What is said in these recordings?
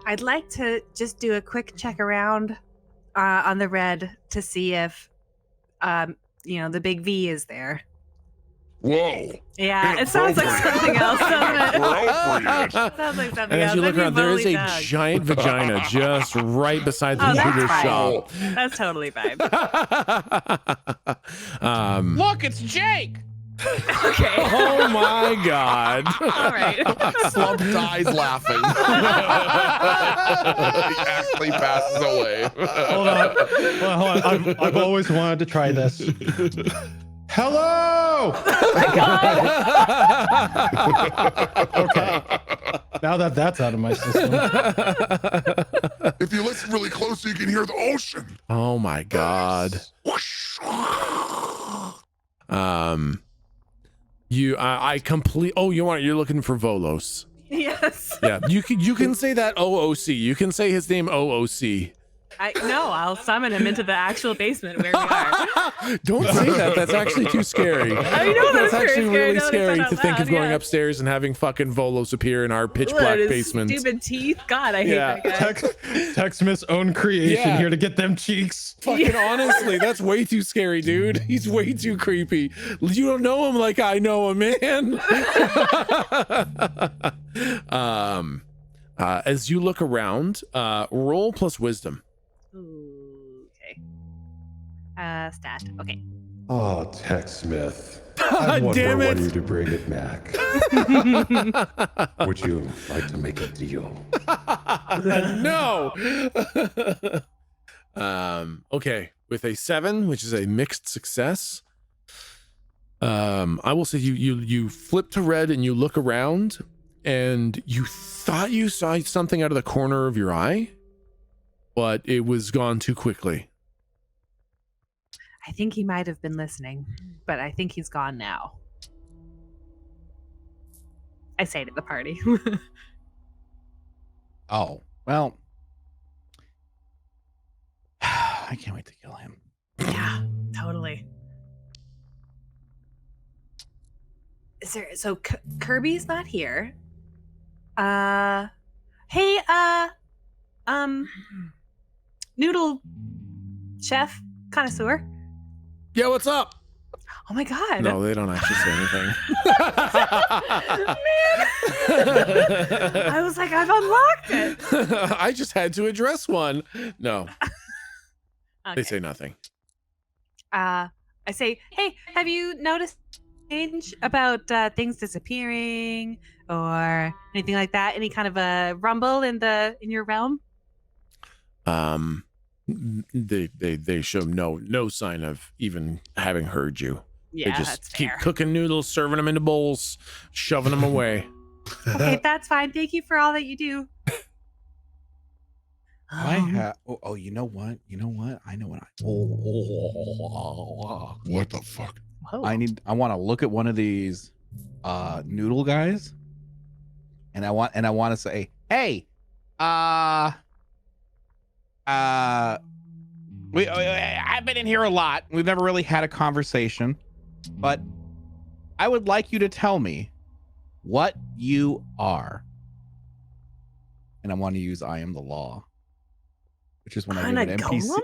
I'd like to just do a quick check around on the red to see if, the big V is there. Whoa. Yeah, it sounds like something else, doesn't it? Appropriate. Sounds like something And as else. you look around, there is a Dog. giant vagina just right beside the Oh, that's noodle fine. shop. That's totally fine. Look, it's Jake. Okay. Oh my God. All right. Slump dies laughing. He actually passes away. Hold on. Well, hold on. I've always wanted to try this. Hello! Oh my God. Okay. Now that that's out of my system. If you listen really close, you can hear the ocean. Oh my God. Whoosh. You're looking for Volos. Yes. Yeah, you can say that OOC. You can say his name OOC. I'll summon him into the actual basement where we are. Don't say that. That's actually too scary. I know That's very actually scary. really No, scary it's to not think of loud, going yeah. upstairs and having fucking Volos appear in our pitch Look, black his basement. Stupid teeth. God, I hate that guy. Techsmith's own creation Yeah. here to get them cheeks. Fucking honestly, that's way too scary, dude. He's way too creepy. You don't know him like I know him, man. As you look around, roll plus wisdom. Ooh, okay. Stat. Okay. Oh, Techsmith. I wonder Damn it. when you to bring it back. Would you like to make a deal? No. Okay, with a 7, which is a mixed success, I will say you flip to red and you look around and you thought you saw something out of the corner of your eye, but it was gone too quickly. I think he might have been listening, but I think he's gone now. I say to the party. Oh, well. I can't wait to kill him. Yeah, totally. So Kirby's not here. Hey, noodle chef connoisseur. Yeah, what's up? Oh my God. No, they don't actually say anything. Man. I was like, I've unlocked it. I just had to address one. No, Okay. they say nothing. I say, hey, have you noticed change about things disappearing or anything like that? Any kind of a rumble in your realm? They show no sign of even having heard you. Yeah, They just that's keep fair. cooking noodles, serving them into bowls, shoving them away. Okay, that's fine. Thank you for all that you do. You know what? I know what What the fuck? Whoa. I want to look at one of these noodle guys, and I want to say, hey, I've been in here a lot. We've never really had a conversation, but I would like you to tell me what you are. And I want to use I am the law, which is when I give an NPC. Golem?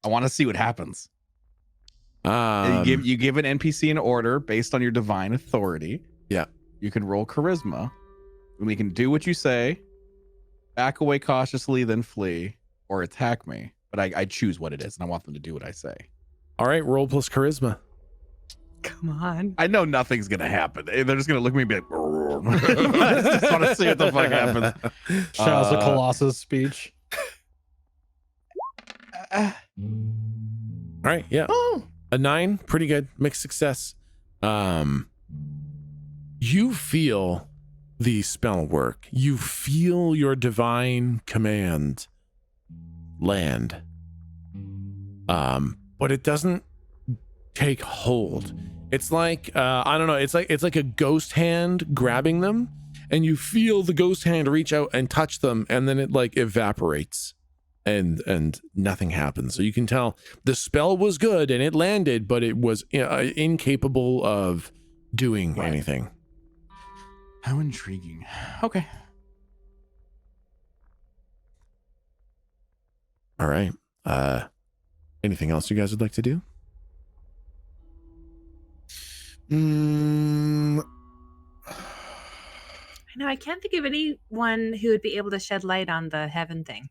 I want to see what happens. You give an NPC an order based on your divine authority. Yeah. You can roll charisma, and we can do what you say, back away cautiously, then flee, or attack me. But I choose what it is, and I want them to do what I say. All right, roll plus charisma. Come on. I know nothing's gonna happen. They're just gonna look at me and be like, I just want to see what the fuck happens. Shouts the Colossus speech. All right, yeah. A 9, pretty good, mixed success. You feel the spell work. You feel your divine command land. But it doesn't take hold. It's like I don't know, it's like a ghost hand grabbing them, and you feel the ghost hand reach out and touch them, and then it like evaporates. And nothing happens. So you can tell the spell was good and it landed, but it was incapable of doing anything. How intriguing. Okay. All right. Anything else you guys would like to do? I know I can't think of anyone who would be able to shed light on the heaven thing.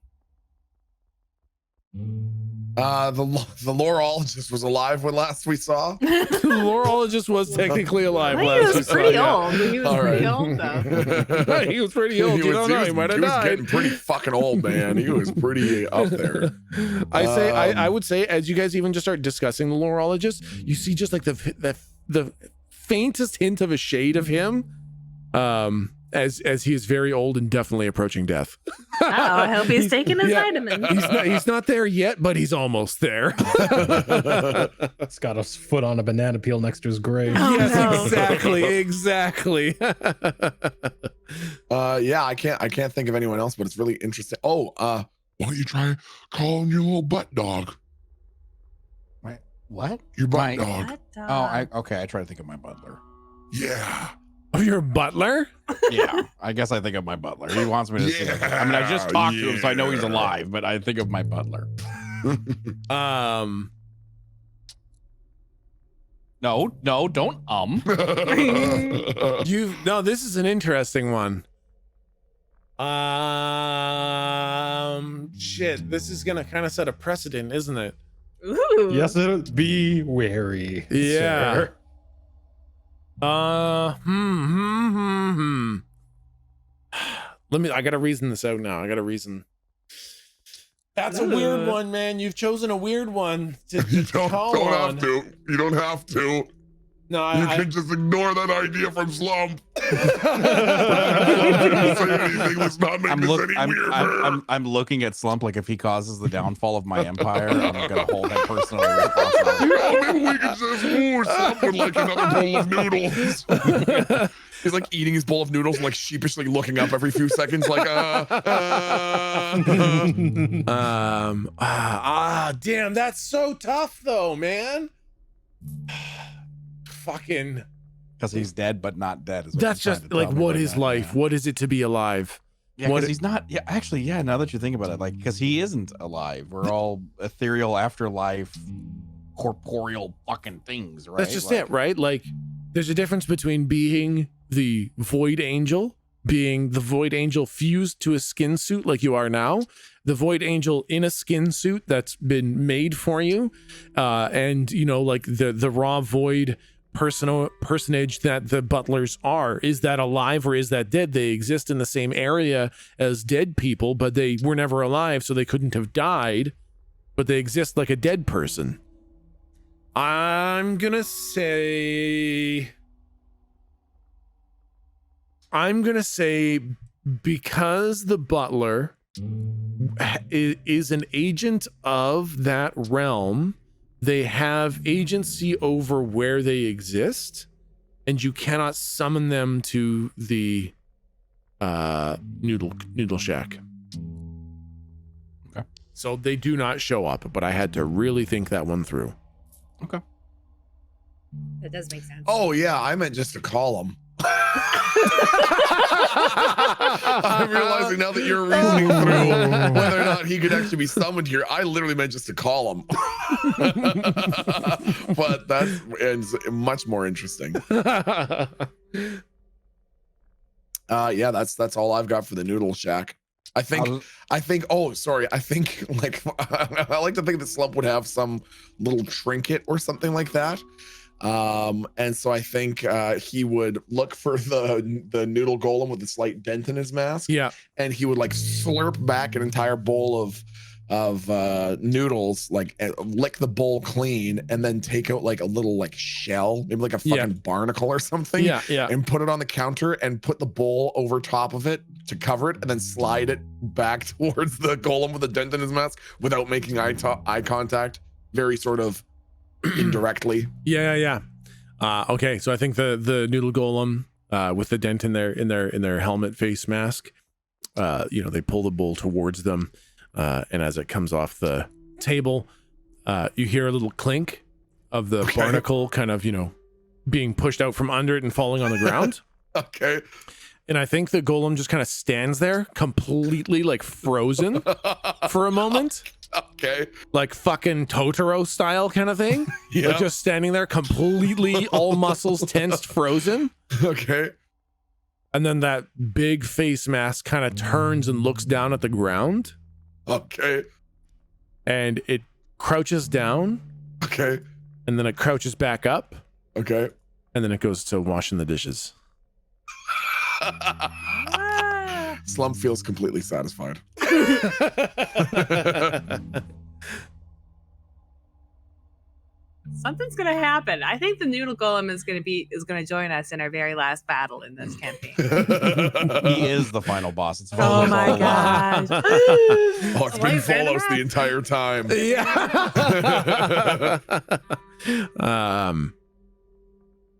The lorologist was alive when last we saw. The lorologist was technically alive Well, last he we was saw, pretty yeah. old. He was All right. pretty old, though. He was pretty old. You don't know. He might have He was died. getting pretty fucking old, man. He was pretty up there. I would say, as you guys even just start discussing the lorologist, you see just like the faintest hint of a shade of him, as he is very old and definitely approaching death. Oh, I hope he's taking his vitamins. He's not there yet, but he's almost there. He's got a foot on a banana peel next to his grave. Oh, Yes, no. exactly. Yeah, I can't think of anyone else, but it's really interesting. Oh, Why don't you try calling your little butt dog? What? Your butt My- dog. What, Okay. I try to think of my butler. Yeah. Oh, your butler? Yeah, I guess I think of my butler. He wants me to see. I mean, I just talked to him, so I know he's alive. But I think of my butler. No, don't. No, this is an interesting one. Shit, this is gonna kind of set a precedent, isn't it? Ooh. Yes, be wary. Yeah. sir. I gotta reason this out now. That's a weird one, man. You've chosen a weird one to You don't call on. have to. You don't have to. No, You I can just ignore that idea from Slump. Say anything. Let's not make this any weirder. I'm looking at Slump like if he causes the downfall of my empire, I'm gonna hold him personally responsible. Maybe we could just Slump would like another bowl of noodles. he's like eating his bowl of noodles and like sheepishly looking up every few seconds, like damn, that's so tough though, man. Fucking, Because he's dead, but not dead. Is what that's you're just trying to like, tell me what right is now. life? What is it to be alive? Yeah, What because it- he's not. Yeah, actually, yeah. Now that you think about it, like, because he isn't alive. We're all ethereal afterlife, corporeal fucking things, right? That's just Like, it, right? Like, there's a difference between being the void angel, being the void angel fused to a skin suit like you are now, the void angel in a skin suit that's been made for you, and you know, like the raw void personage that the butlers are. Is that alive or is that dead? They exist in the same area as dead people, but they were never alive, so they couldn't have died, but they exist like a dead person. I'm gonna say because the butler is an agent of that realm, they have agency over where they exist, and you cannot summon them to the noodle shack. Okay. So they do not show up, but I had to really think that one through. Okay. That does make sense. oh yeah, I meant just to call him. I'm realizing now that you're reasoning through whether or not he could actually be summoned here. I literally meant just to call him. But that's much more interesting. Yeah, that's all I've got for the noodle shack. I think oh sorry, I think like I like to think that Slump would have some little trinket or something like that. And so I think he would look for the noodle golem with the slight dent in his mask. Yeah. And he would like slurp back an entire bowl of noodles, like lick the bowl clean, and then take out like a little like shell, maybe like a fucking barnacle or something. Yeah. And put it on the counter and put the bowl over top of it to cover it, and then slide it back towards the golem with the dent in his mask without making eye contact. Very sort of indirectly. Yeah. Okay, so I think the noodle golem with the dent in their helmet face mask, they pull the bowl towards them, and as it comes off the table, you hear a little clink of the barnacle kind of being pushed out from under it and falling on the ground. Okay. And I think the golem just kind of stands there completely like frozen for a moment. Okay. Like fucking Totoro style kind of thing. Yeah. Like just standing there completely all muscles tensed, frozen. Okay. And then that big face mask kind of turns and looks down at the ground. Okay. And it crouches down. Okay. And then it crouches back up. Okay. And then it goes to washing the dishes. Slump feels completely satisfied. Something's gonna happen. I think the noodle golem is gonna join us in our very last battle in this campaign. He is the final boss. It's Oh my all gosh. Oh, it's been Wait, Volos the entire time. Yeah.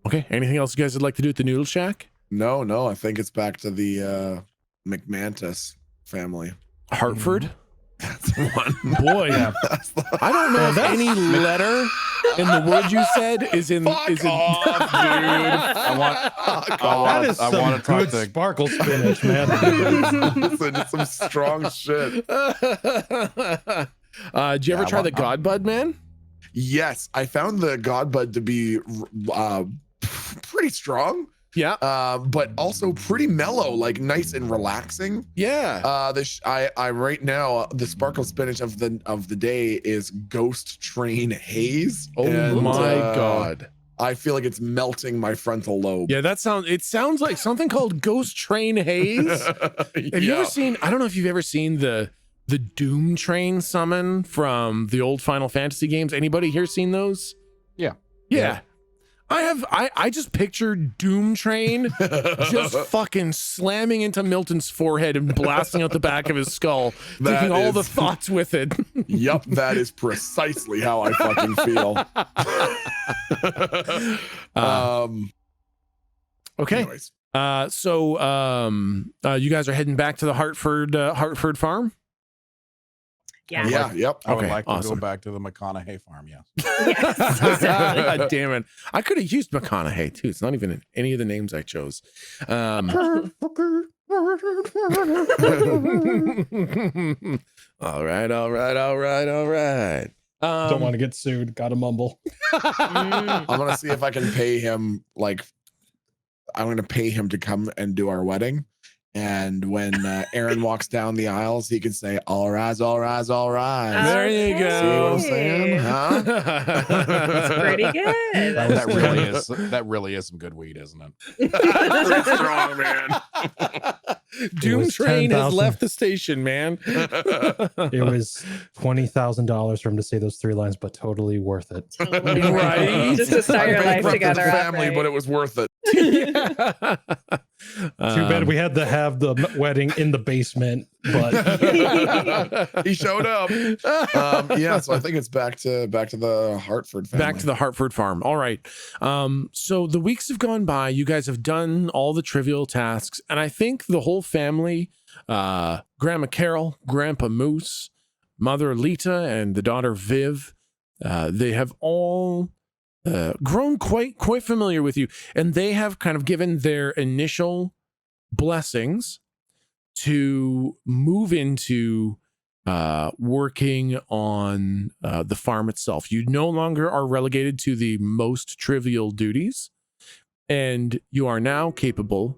Okay. Anything else you guys would like to do at the Noodle Shack? No, I think it's back to the McMantis family. Hartford? That's the one. Boy, That's the I don't know if any letter in the word you said is in. Fuck Is in off, dude. That is I some want to talk good to sparkle spinach, man. Listen, some strong shit. Did you ever try the God Bud, man? Yes, I found the God Bud to be pretty strong. Yeah. But also pretty mellow, like nice and relaxing. Yeah. I right now the sparkle spinach of the day is Ghost Train Haze. Oh and, my God. I feel like it's melting my frontal lobe. Yeah, it sounds like something called Ghost Train Haze. Have you ever seen, I don't know if you've ever seen the Doom Train summon from the old Final Fantasy games. Anybody here seen those? Yeah. I have. I just pictured Doom Train just fucking slamming into Milton's forehead and blasting out the back of his skull, taking all the thoughts with it. Yup, that is precisely how I fucking feel. Okay. Anyways. So you guys are heading back to the Hartford farm? Yeah. Yep. I would Okay, like to awesome. go back to the McConaughey farm. Yes. Yes. God damn it. I could have used McConaughey too. It's not even in any of the names I chose. All right. Don't want to get sued. Gotta mumble. I'm gonna see if I can pay him. I'm gonna pay him to come and do our wedding. And when Aaron walks down the aisles, he can say, "All rise, all rise, all rise." There you Okay. go. See what I'm saying? Huh? That's pretty good. That really is some good weed, isn't it? Pretty strong, man. Doom was Train has 10,000. left the station, man. It was $20,000 for him to say those 3 lines, but totally worth it. Right. Just to start your life Bankrupted together. the family, right? but it was worth it. Too bad we had to have the wedding in the basement, but He showed up. Yeah, so I think it's back to the Hartford family. Back to the Hartford farm. All right. So the weeks have gone by. You guys have done all the trivial tasks, and I think the whole family, Grandma Carol, Grandpa Moose, Mother Lita, and the daughter Viv, they have all grown quite familiar with you, and they have kind of given their initial blessings to move into working on the farm itself. You no longer are relegated to the most trivial duties, and you are now capable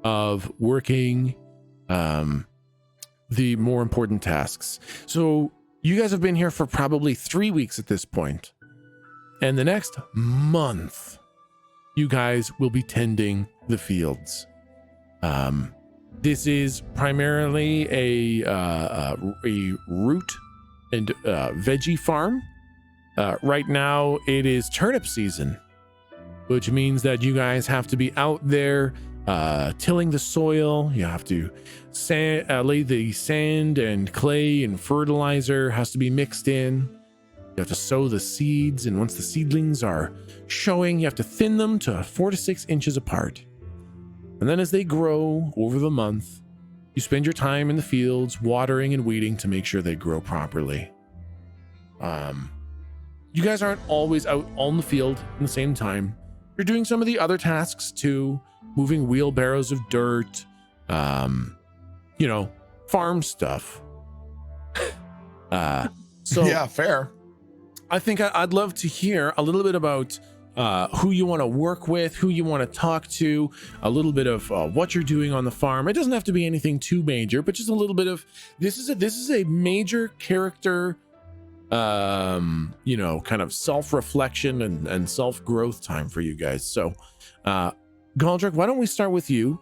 of working the more important tasks. So you guys have been here for probably 3 weeks at this point. And the next month, you guys will be tending the fields. This is primarily a root and veggie farm. Right now, it is turnip season, which means that you guys have to be out there tilling the soil. You have to lay the sand and clay and fertilizer has to be mixed in. You have to sow the seeds, and once the seedlings are showing, you have to thin them to 4 to 6 inches apart. And then as they grow over the month, you spend your time in the fields watering and weeding to make sure they grow properly. You guys aren't always out on the field in the same time. you're doing some of the other tasks too, moving wheelbarrows of dirt, farm stuff. So yeah, fair. I think I'd love to hear a little bit about who you want to work with, who you want to talk to, a little bit of what you're doing on the farm. It doesn't have to be anything too major, but just a little bit of this is a major character, kind of self-reflection and self-growth time for you guys. So, Galdric, why don't we start with you?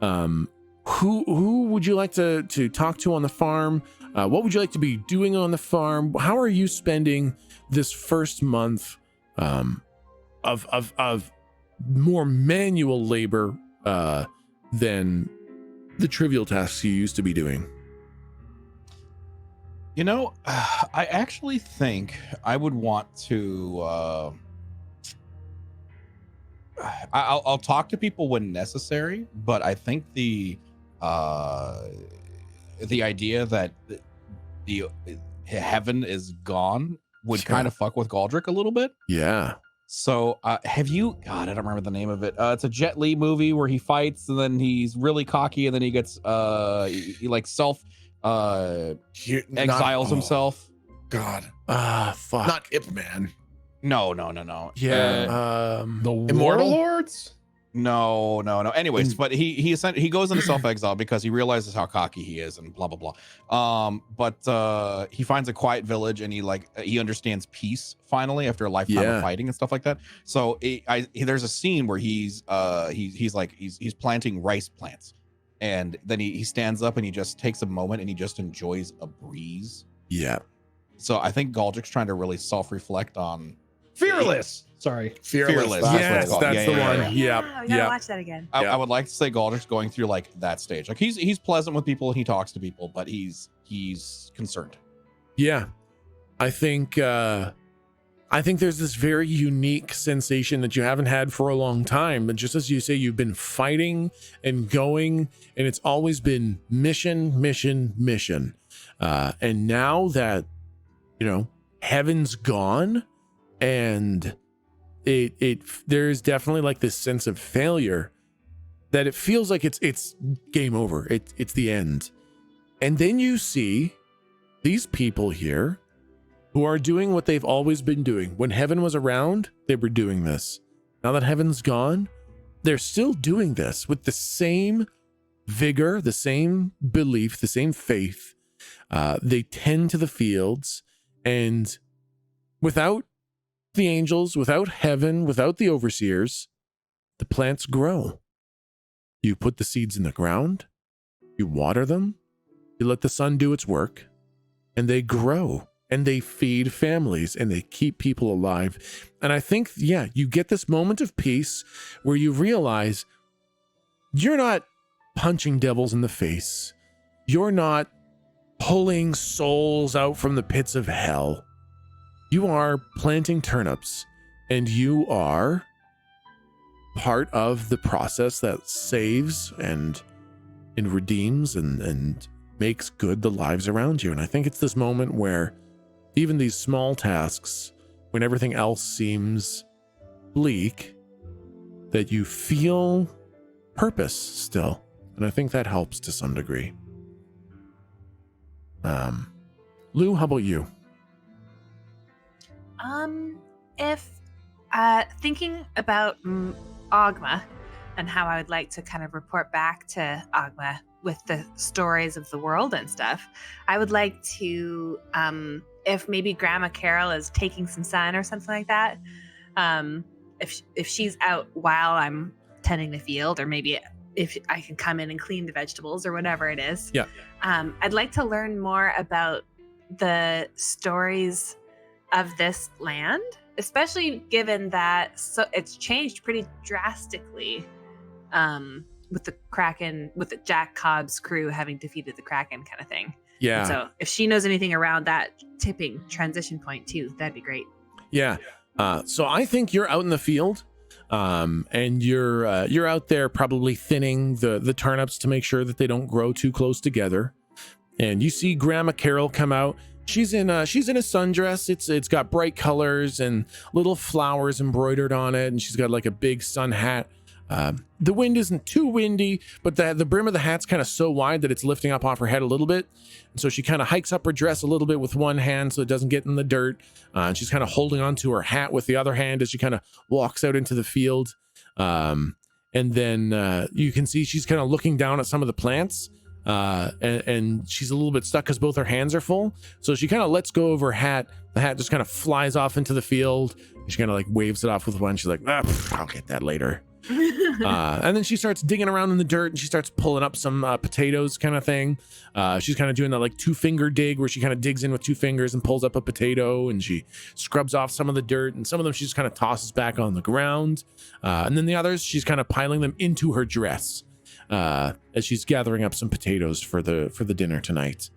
Who would you like to talk to on the farm? What would you like to be doing on the farm? How are you spending this first month of more manual labor than the trivial tasks you used to be doing? I actually think I would want to I'll talk to people when necessary, but I think the idea that the heaven is gone would kind of fuck with Galdric a little bit. Yeah. So have you, God, I don't remember the name of it. It's a Jet Li movie where he fights and then he's really cocky and then he gets he like exiles himself. God. Fuck. Not Ip Man. No. Yeah. The Immortal? Warlords? No. Anyways, but he goes into self-exile because he realizes how cocky he is and blah blah blah. But he finds a quiet village and he understands peace finally after a lifetime of fighting and stuff like that. So there's a scene where he's planting rice plants, and then he stands up and he just takes a moment and he just enjoys a breeze. Yeah. So I think Galdric's trying to really self-reflect on Fearless. Sorry. Fearless. Yes, that's the one. Yeah, we gotta Yeah. watch that again. I would like to say Galdric's going through like that stage. Like he's pleasant with people and he talks to people, but he's concerned. Yeah. I think there's this very unique sensation that you haven't had for a long time. But just as you say, you've been fighting and going, and it's always been mission. And now that, heaven's gone, and there's definitely like this sense of failure that it feels like it's game over. It's the end. And then you see these people here who are doing what they've always been doing. When heaven was around, they were doing this. Now that heaven's gone, they're still doing this with the same vigor, the same belief, the same faith. They tend to the fields, and without the angels, without heaven, without the overseers, the plants grow. You put the seeds in the ground, you water them, you let the sun do its work, and they grow, and they feed families, and they keep people alive. And I think, you get this moment of peace where you realize you're not punching devils in the face. You're not pulling souls out from the pits of hell. You are planting turnips, and you are part of the process that saves and redeems and makes good the lives around you. And I think it's this moment where even these small tasks, when everything else seems bleak, that you feel purpose still. And I think that helps to some degree. Lou, how about you? If thinking about Ogma and how I would like to kind of report back to Ogma with the stories of the world and stuff, I would like to, if maybe Grandma Carol is taking some sun or something like that, if she's out while I'm tending the field, or maybe if I can come in and clean the vegetables or whatever it is. Yeah. I'd like to learn more about the stories of this land, especially given that it's changed pretty drastically with the Kraken, with the Jack Cobb's crew having defeated the Kraken kind of thing. Yeah. And so if she knows anything around that tipping transition point too, that'd be great. Yeah. So I think you're out in the field, and you're out there probably thinning the turnips to make sure that they don't grow too close together. And you see Grandma Carol come out, She's in a sundress. It's got bright colors and little flowers embroidered on it, and she's got like a big sun hat. The wind isn't too windy, but the brim of the hat's kind of so wide that it's lifting up off her head a little bit. And so she kind of hikes up her dress a little bit with one hand so it doesn't get in the dirt. And she's kind of holding onto her hat with the other hand as she kind of walks out into the field. And then you can see she's kind of looking down at some of the plants. And she's a little bit stuck because both her hands are full. So she kind of lets go of her hat. The hat just kind of flies off into the field. She kind of like waves it off with one. She's like, I'll get that later. And then she starts digging around in the dirt and she starts pulling up some potatoes kind of thing. She's kind of doing that like 2-finger dig where she kind of digs in with 2 fingers and pulls up a potato, and she scrubs off some of the dirt, and some of them she just kind of tosses back on the ground. And then the others, she's kind of piling them into her dress as she's gathering up some potatoes for the dinner tonight.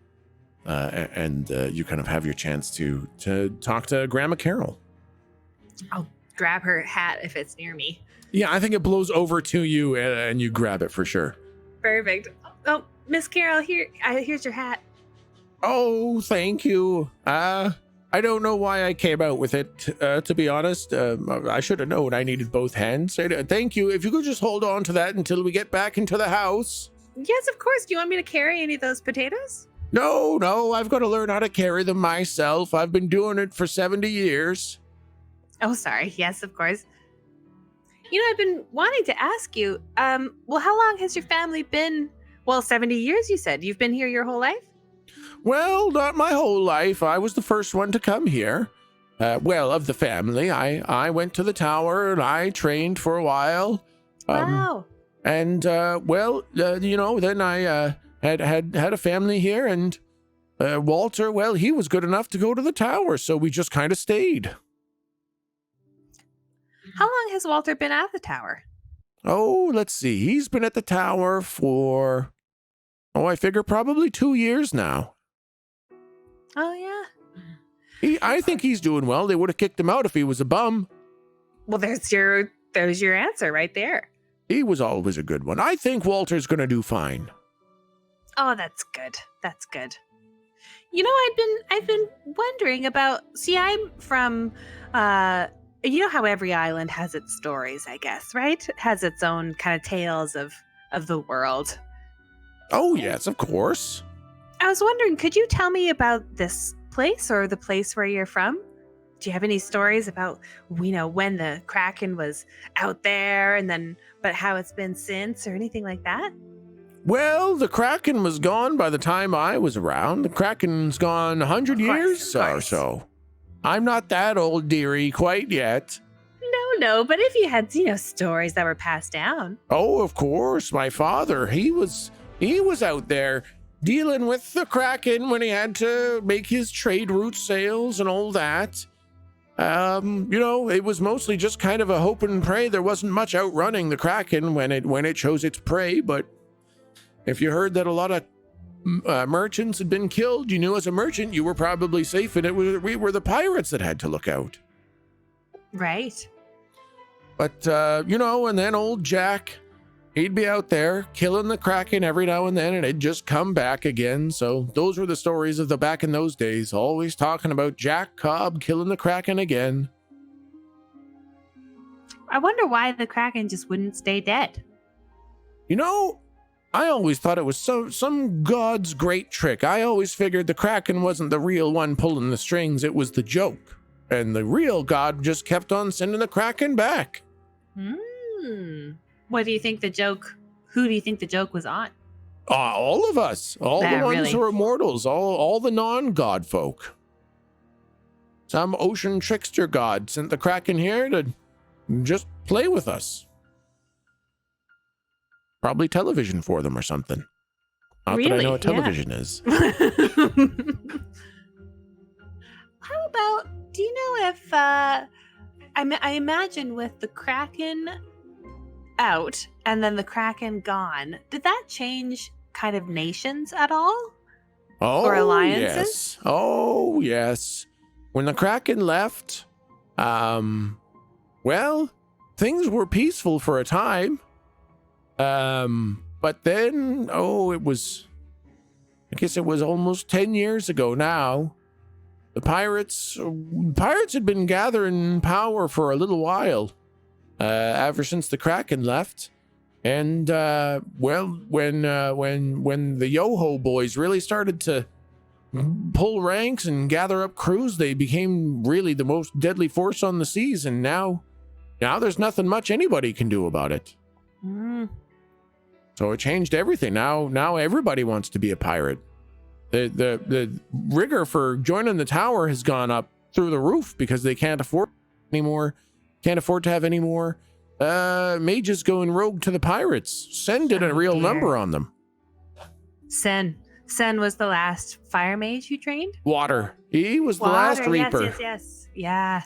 And you kind of have your chance to talk to Grandma Carol. I'll grab her hat if it's near me. Yeah, I think it blows over to you and you grab it for sure. Perfect. Oh, Miss Carol, here's your hat. Oh, thank you. I don't know why I came out with it, to be honest. I should have known I needed both hands. Thank you. If you could just hold on to that until we get back into the house. Yes, of course. Do you want me to carry any of those potatoes? No, I've got to learn how to carry them myself. I've been doing it for 70 years. Oh, sorry. Yes, of course. You know, I've been wanting to ask you, well, how long has your family been? Well, 70 years, you said. You've been here your whole life? Well, not my whole life. I was the first one to come here. Of the family. I went to the tower and I trained for a while. Wow. And, then I had a family here, and Walter, well, he was good enough to go to the tower, so we just kind of stayed. How long has Walter been at the tower? Oh, let's see. He's been at the tower for, I figure probably 2 years now. Oh, yeah. I think he's doing well. They would have kicked him out if he was a bum. Well, there's your answer right there. He was always a good one. I think Walter's going to do fine. Oh, that's good. That's good. You know, I've been wondering about. See, I'm from. You know how every island has its stories, I guess, right? It has its own kind of tales of the world. Oh yes, of course. I was wondering, could you tell me about this place or the place where you're from? Do you have any stories about, when the Kraken was out there but how it's been since or anything like that? Well, the Kraken was gone by the time I was around. The Kraken's gone 100 years or so. I'm not that old, dearie, quite yet. No, but if you had, stories that were passed down. Oh, of course. My father, he was out there dealing with the Kraken when he had to make his trade route sales and all that. It was mostly just kind of a hope and pray. There wasn't much outrunning the Kraken when it chose its prey, but if you heard that a lot of merchants had been killed, you knew as a merchant you were probably safe, and we were the pirates that had to look out. Right. But, and then old Jack, he'd be out there killing the Kraken every now and then, and it'd just come back again. So those were the stories of the back in those days, always talking about Jack Cobb killing the Kraken again. I wonder why the Kraken just wouldn't stay dead. I always thought it was some god's great trick. I always figured the Kraken wasn't the real one pulling the strings, it was the joke. And the real god just kept on sending the Kraken back. What do you think who do you think the joke was on? All of us. All the ones who are immortals. All the non-god folk. Some ocean trickster god sent the Kraken here to just play with us. Probably television for them or something. Not that I know what television is. How about, do you know if, I imagine with the Kraken out and then the Kraken gone, did that change kind of nations at all? Or alliances? Yes. Oh, yes. When the Kraken left, things were peaceful for a time. But then, I guess it was almost 10 years ago now. the pirates had been gathering power for a little while, ever since the Kraken left. And well, when the Yoho boys really started to pull ranks and gather up crews, they became really the most deadly force on the seas. And now there's nothing much anybody can do about it. So it changed everything. Now everybody wants to be a pirate. The rigor for joining the tower has gone up through the roof because they can't afford to have any more mages going rogue to the pirates. Sen did a real number on them. Sen was the last fire mage you trained? Water. He was the last reaper. Yes. Yeah.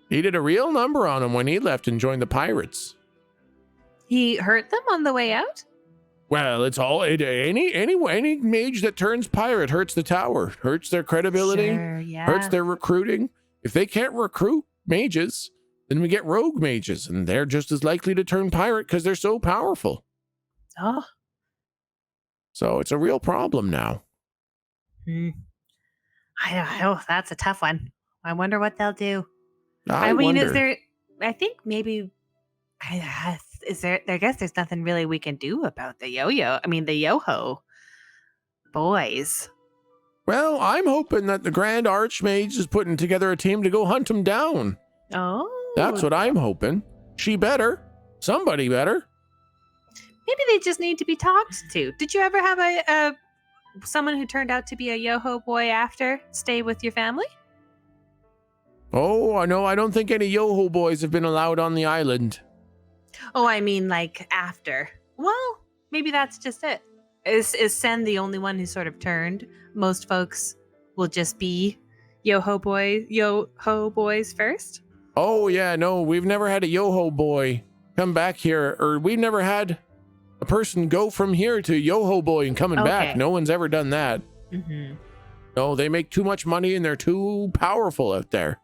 He did a real number on him when he left and joined the pirates. He hurt them on the way out? Well, it's all any mage that turns pirate hurts the tower, hurts their credibility, Sure, yeah. hurts their recruiting. If they can't recruit mages, then we get rogue mages, and they're just as likely to turn pirate because they're so powerful. Oh. So it's a real problem now. I don't know. That's a tough one. I wonder what they'll do. I mean, wonder. is there? I think maybe. Is there? I guess there's nothing really we can do about the yo-yo. I mean, the Yoho boys. Well, I'm hoping that the Grand Archmage is putting together a team to go hunt them down. Oh, That's what I'm hoping. She better. Somebody better. maybe they just need to be talked to. Did you ever have a someone who turned out to be a Yoho boy after stay with your family? Oh, no, I don't think any Yoho boys have been allowed on the island. Oh, I mean, like after. Well, maybe that's just it. Is Sen the only one who sort of turned? Most folks will just be Yoho boys first. Oh, yeah, no, we've never had a Yoho boy come back here, or we've never had a person go from here to Yoho boy and coming back. No one's ever done that. Mm-hmm. No, they make too much money and they're too powerful out there.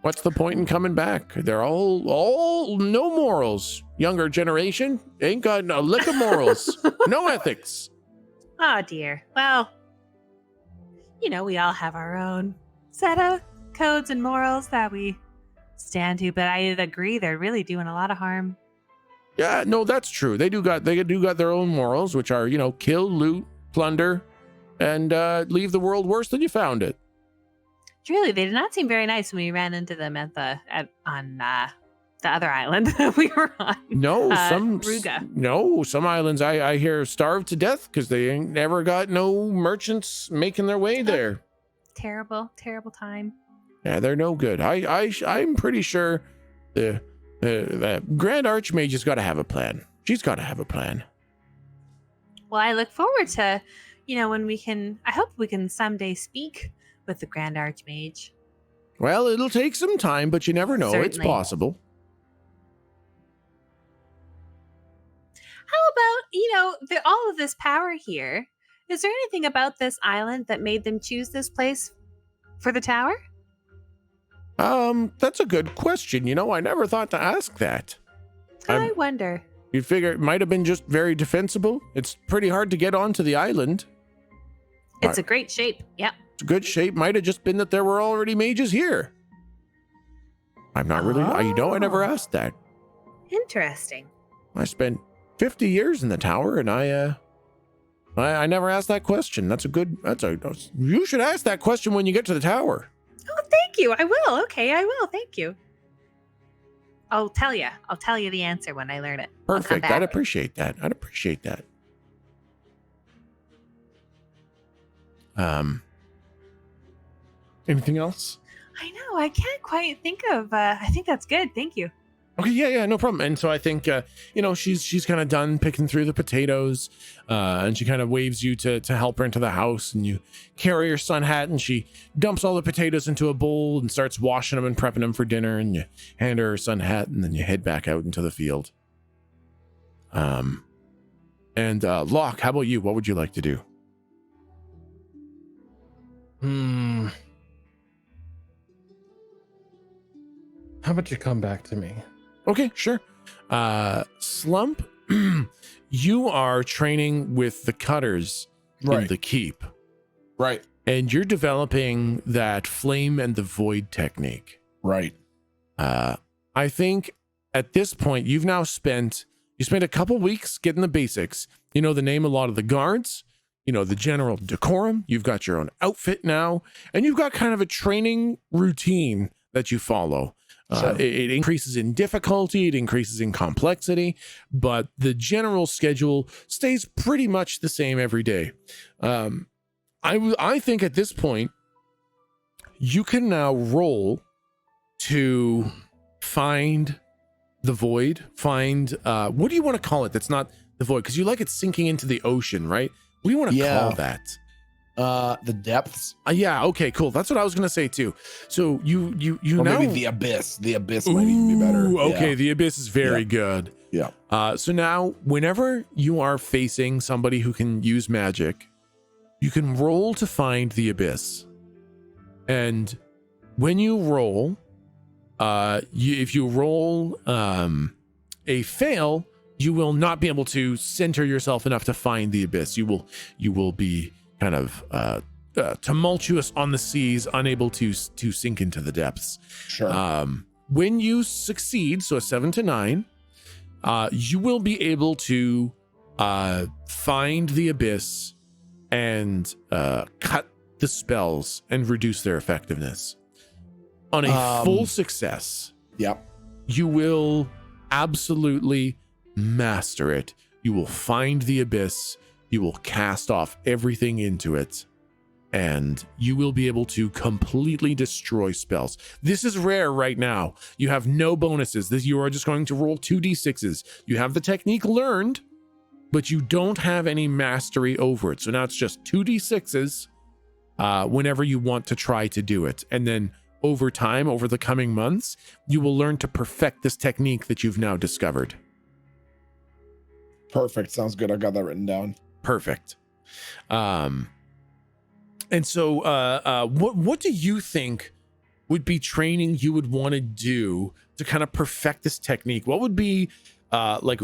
What's the point in coming back? They're all no morals. Younger generation ain't got a lick of morals. No ethics. Oh dear. Well, we all have our own set of codes and morals that we stand to, but I agree they're really doing a lot of harm. Yeah, no, that's true. They do got their own morals, which are, kill, loot, plunder, and leave the world worse than you found it. Truly, they did not seem very nice when we ran into them on the other island we were on. No, Ruga. Some islands I hear starved to death because they ain't never got no merchants making their way there. Terrible, terrible time. Yeah, they're no good. I'm pretty sure the Grand Archmage has got to have a plan. She's got to have a plan. Well, I look forward to, when we can. I hope we can someday speak with the Grand Archmage. Well, it'll take some time, but you never know. Certainly. It's possible. How about, all of this power here? Is there anything about this island that made them choose this place for the tower? That's a good question. I never thought to ask that. I wonder. You'd figure it might have been just very defensible. It's pretty hard to get onto the island. It's a great shape. Yep. It's a good shape. Might have just been that there were already mages here. I'm not really. I never asked that. Interesting. I spent 50 years in the tower, and I never asked that question. You should ask that question when you get to the tower. Oh, thank you. I will. Okay, I will. Thank you. I'll tell you. I'll tell you the answer when I learn it. Perfect. I'd appreciate that. Anything else? I know. I can't quite think of. I think that's good. Thank you. Okay, yeah, no problem. And so I think, she's kind of done picking through the potatoes, and she kind of waves you to help her into the house, and you carry her sun hat, and she dumps all the potatoes into a bowl and starts washing them and prepping them for dinner, and you hand her sun hat, and then you head back out into the field. And Locke, how about you? What would you like to do? How about you come back to me? Okay, sure. Slump, you are training with the cutters in the keep. Right. and you're developing that flame and the void technique. Right. I think at this point you spent a couple weeks getting the basics. You know the name of a lot of the guards, you know the general decorum, you've got your own outfit now, and you've got kind of a training routine that you follow. Sure. It increases in difficulty, it increases in complexity, but the general schedule stays pretty much the same every day. I think at this point you can now roll to find the void, what do you want to call it that's not the void, because you like it sinking into the ocean, right? What do you want to call that? The depths. Yeah, okay, cool. That's what I was gonna say too. So you Or now maybe the abyss. The abyss might even be better. Okay, Yeah. the abyss is very good. Yeah. So now whenever you are facing somebody who can use magic, you can roll to find the abyss. And when you roll, if you roll a fail, you will not be able to center yourself enough to find the abyss. You will be kind of tumultuous on the seas, unable to sink into the depths. Sure. When you succeed, so a 7 to 9, you will be able to find the abyss and cut the spells and reduce their effectiveness. On a full success, Yep. you will absolutely master it. You will find the abyss, you will cast off everything into it, and you will be able to completely destroy spells. This is rare right now. You have no bonuses. You are just going to roll 2d6s. You have the technique learned, but you don't have any mastery over it. So now it's just 2d6s whenever you want to try to do it. And then over time, over the coming months, you will learn to perfect this technique that you've now discovered. Perfect. Sounds good. I got that written down. Perfect. And so what do you think would be training you would want to do to kind of perfect this technique? What would be like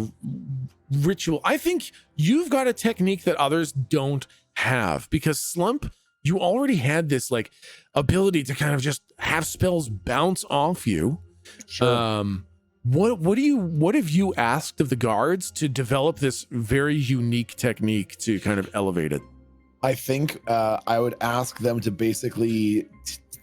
ritual? I think you've got a technique that others don't have, because Slump, you already had this like ability to kind of just have spells bounce off you. Sure. What have you asked of the guards to develop this very unique technique to kind of elevate it? I think I would ask them to basically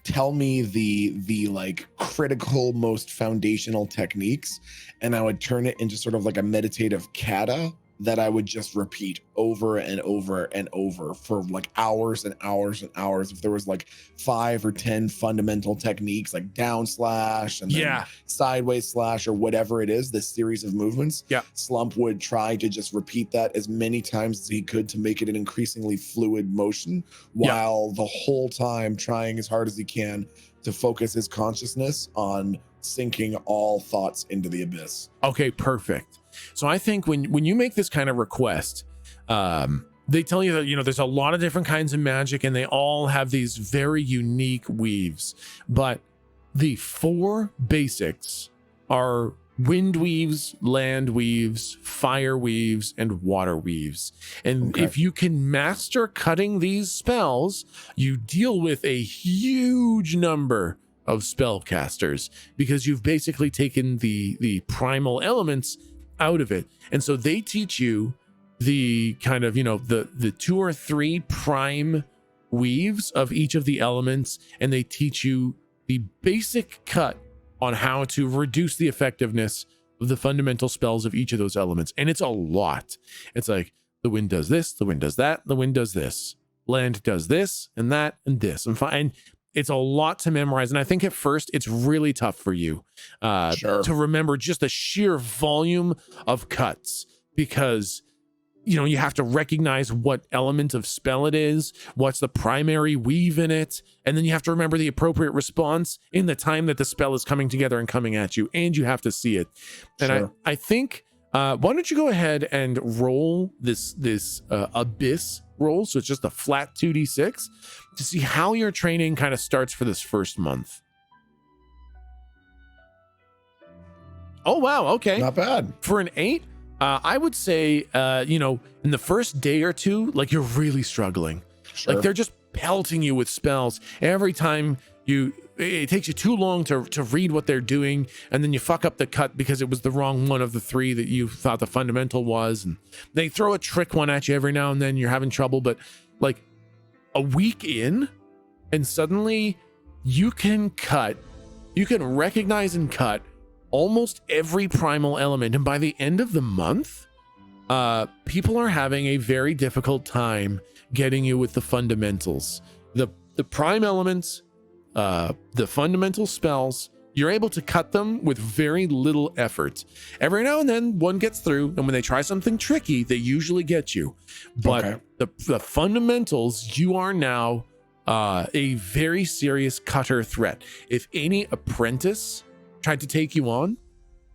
tell me the like critical, most foundational techniques, and I would turn it into sort of like a meditative kata that I would just repeat over and over and over for like hours and hours and hours. If there was like 5 or 10 fundamental techniques, like down slash and then sideways slash or whatever it is, this series of movements, Slump would try to just repeat that as many times as he could to make it an increasingly fluid motion, while the whole time trying as hard as he can to focus his consciousness on sinking all thoughts into the abyss. Okay, perfect. So I think when you make this kind of request, they tell you that, you know, there's a lot of different kinds of magic and they all have these very unique weaves, but the 4 basics are wind weaves, land weaves, fire weaves, and water weaves. And if you can master cutting these spells, you deal with a huge number of spellcasters, because you've basically taken the primal elements out of it. And so they teach you the kind of, you know, the 2 or 3 prime weaves of each of the elements, and they teach you the basic cut on how to reduce the effectiveness of the fundamental spells of each of those elements. And it's a lot. It's like the wind does this, the wind does that, the wind does this, land does this and that and this, and it's a lot to memorize. And I think at first it's really tough for you to remember just the sheer volume of cuts, because, you know, you have to recognize what element of spell it is, what's the primary weave in it, and then you have to remember the appropriate response in the time that the spell is coming together and coming at you, and you have to see it. And I think, why don't you go ahead and roll this abyss roll, so it's just a flat 2d6, to see how your training kind of starts for this first month. Oh wow, okay, Not bad. for an 8. I would say, you know, in the first day or two, like, you're really struggling. Sure. Like, they're just pelting you with spells. Every time it takes you too long to read what they're doing, and then you fuck up the cut because it was the wrong one of the 3 that you thought the fundamental was. And they throw a trick one at you every now and then. You're having trouble, but like a week in, and suddenly you can recognize and cut almost every primal element. And by the end of the month, people are having a very difficult time getting you with the fundamentals. The prime elements, the fundamental spells, you're able to cut them with very little effort. Every now and then one gets through, and when they try something tricky, they usually get you. But the fundamentals, you are now a very serious cutter threat. If any apprentice tried to take you on,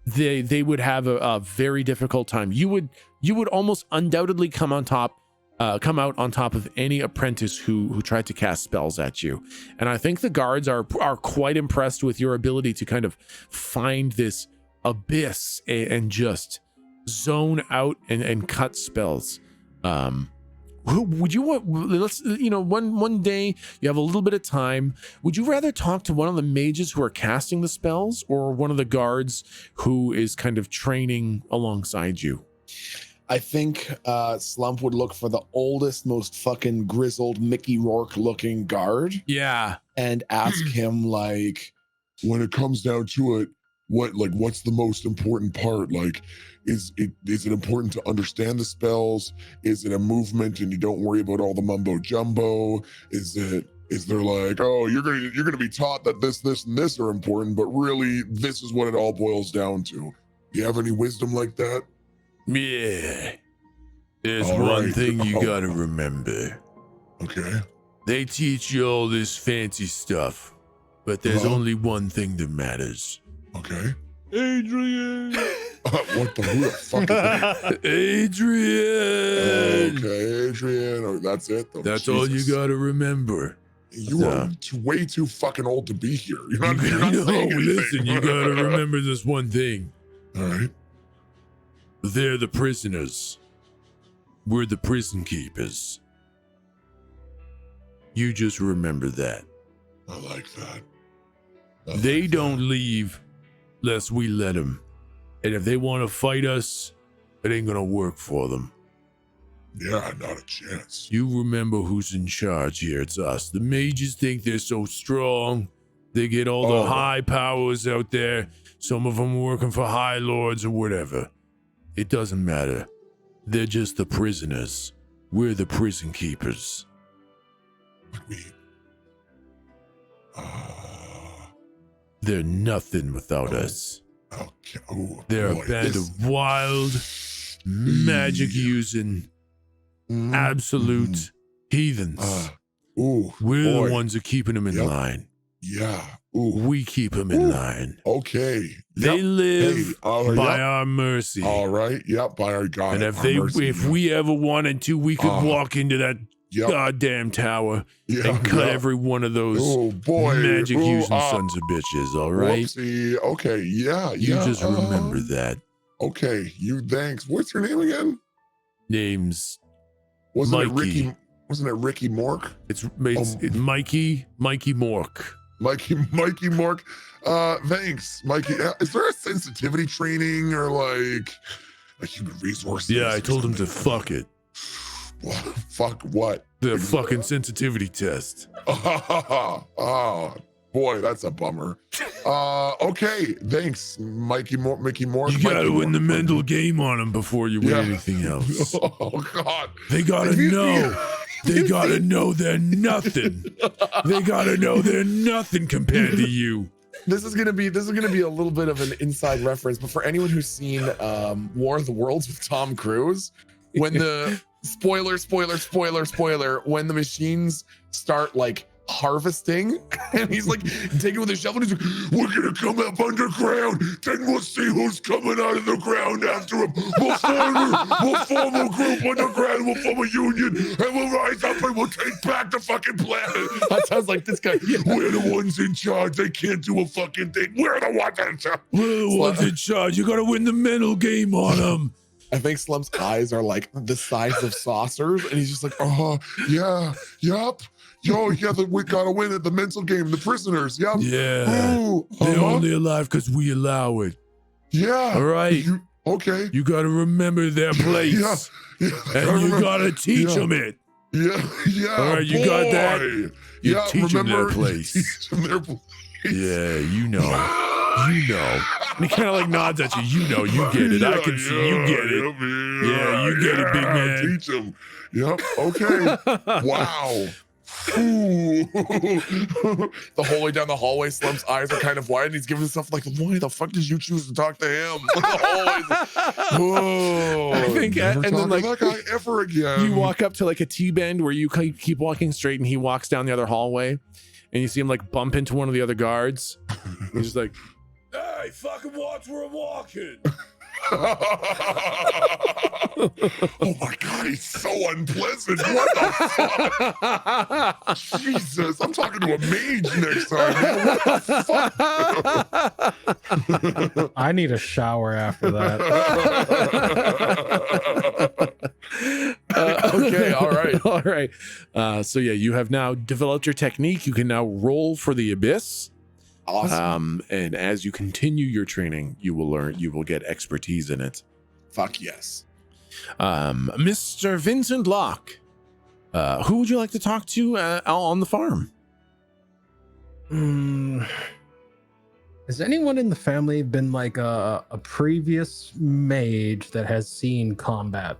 they would have a very difficult time. You would almost undoubtedly come out on top of any apprentice who tried to cast spells at you. And I think the guards are quite impressed with your ability to kind of find this abyss and just zone out and cut spells. Would you want, let's, one day you have a little bit of time, would you rather talk to one of the mages who are casting the spells, or one of the guards who is kind of training alongside you? I think Slump would look for the oldest, most fucking grizzled Mickey Rourke looking guard. Yeah. And ask him, like, When it comes down to it, what's the most important part? Like, is it important to understand the spells? Is it a movement and you don't worry about all the mumbo jumbo? Is there like, oh, you're gonna be taught that this and this are important, but really this is what it all boils down to? Do you have any wisdom like that? Yeah. There's All one right. thing you Oh. gotta remember. Okay. They teach you all this fancy stuff, but there's only one thing that matters. Okay. Adrian! Who the fuck is that? Adrian! Okay, Adrian. Oh, that's it. Oh, That's all you Jesus. gotta remember. You are way too fucking old to be here. You're not saying No, anything. listen, you gotta remember this one thing. All right. They're the prisoners. We're the prison keepers. You just remember that. I like that. They don't leave unless we let them. And if they want to fight us, it ain't gonna work for them. Yeah, not a chance. You remember who's in charge here. It's us. The mages think they're so strong. They get all the high powers out there. Some of them working for high lords or whatever. It doesn't matter. They're just the prisoners. We're the prison keepers. Let me. They're nothing without us. Okay. Oh, They're boy, a band this- of wild, magic-using, absolute heathens. Ooh, We're boy. the ones who keeping them in Yep. line. Yeah. Ooh. We keep them in line. Okay. They Yep. live Hey, yep. by our mercy. All right. Yep. By our God. And if our mercy, if yeah. we ever wanted to, we could walk into that Yep. goddamn tower Yeah, and cut yeah. every one of those Oh boy. magic using Ooh, sons of bitches. All right, Whoopsie. Okay. Yeah. you yeah. just remember that. Okay. You. Thanks. What's your name again? Name's Wasn't it Mikey. Ricky? Wasn't it Ricky Mork? it's Oh. Mikey Mork. Mikey Mork. Thanks, Mikey. Is there a sensitivity training or like a human resources? Yeah, I or told him to something? fuck it. Fuck what? The fucking sensitivity test. Oh boy, that's a bummer. Okay, thanks, Mickey Mork. You gotta Mikey win the Mork. mental game on them before you win Yeah. anything else. Oh God, They gotta If you- know. They gotta know they're nothing. They gotta know they're nothing compared to you. This is gonna be a little bit of an inside reference, but for anyone who's seen War of the Worlds with Tom Cruise, when the spoiler, when the machines start like harvesting, and he's like taking with a shovel, and he's like, we're gonna come up underground, then we'll see who's coming out of the ground after him. We'll form a group underground, we'll form a union, and we'll rise up and we'll take back the fucking planet. that sounds like this guy. We're the ones in charge. They can't do a fucking thing. We're the ones in charge. We're the ones in charge. You gotta win the mental game on them. I think Slump's eyes are like the size of saucers, and he's just like, Yeah, yup. Yo, yeah, we gotta win at the mental game, the prisoners. Yup. Yeah. Ooh, They're only alive because we allow it. yeah. All right. Okay. You got to remember their place. Yeah. And you got to teach them it. Yeah. All right, you got that? You teach them their place. Teach them their place. Yeah, you know. You know. And he kind of like nods at you. You know, you get it. I can see you get it. Yeah, you get it, big man. Teach them. Yep. Okay. Wow. Ooh. the whole way down the hallway, Slump's eyes are kind of wide, and he's giving himself like, why the fuck did you choose to talk to him? Whoa. I think, Never and then talk like to that guy ever again. you walk up to like a T-bend where you keep walking straight, and he walks down the other hallway, and you see him like bump into one of the other guards. He's just like, hey, fucking watch where I'm walking. Oh my god, he's so unpleasant. What the fuck? Jesus, I'm talking to a mage next time, man. What the fuck? I need a shower after that. Okay, all right. So yeah, you have now developed your technique. You can now roll for the abyss. Awesome. And as you continue your training, you will get expertise in it. Fuck yes. Mr. Vincent Locke, who would you like to talk to on the farm? Has anyone in the family been like a previous mage that has seen combat?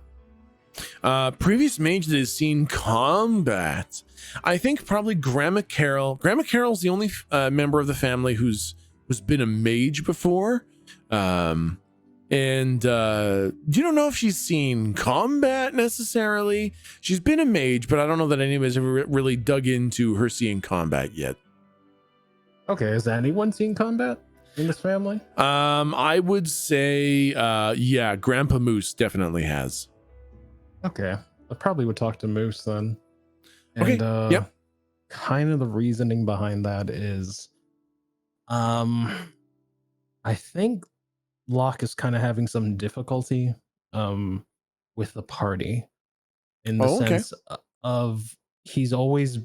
Previous mage that has seen combat. I think probably Grandma Carol. Grandma Carol's the only member of the family who's been a mage before. And you don't know if she's seen combat necessarily. She's been a mage, but I don't know that anybody's ever really dug into her seeing combat yet. Okay, has anyone seen combat in this family? I would say, yeah, Grandpa Moose definitely has. Okay, I probably would talk to Moose then. Okay, And, yep. kind of the reasoning behind that is, I think Locke is kind of having some difficulty, with the party, in the sense of he's always